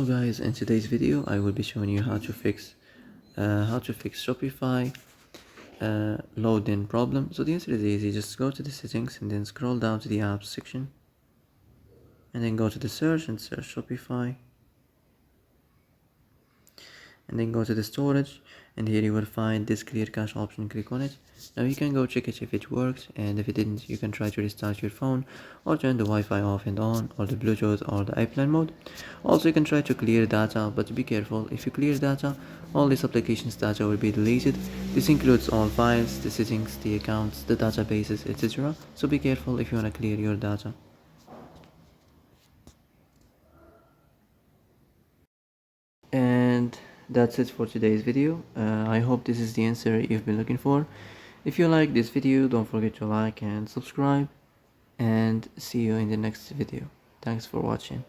Hello guys, in today's video I will be showing you how to fix Shopify load-in problem. So the answer is easy. Just go to the settings and then scroll down to the apps section and then go to the search and search Shopify, and then go to the storage, and here you will find this clear cache option. Click on it. Now you can go check it if it works, and if it didn't, you can try to restart your phone or turn the Wi-Fi off and on, or the Bluetooth or the airplane mode. Also, you can try to clear data, but be careful. If you clear data, all this application's data will be deleted. This includes all files, the settings, the accounts, the databases, etc. So be careful if you want to clear your data. And that's it for today's video. I hope this is the answer you've been looking for. If you like this video, don't forget to like and subscribe, and see you in the next video. Thanks for watching.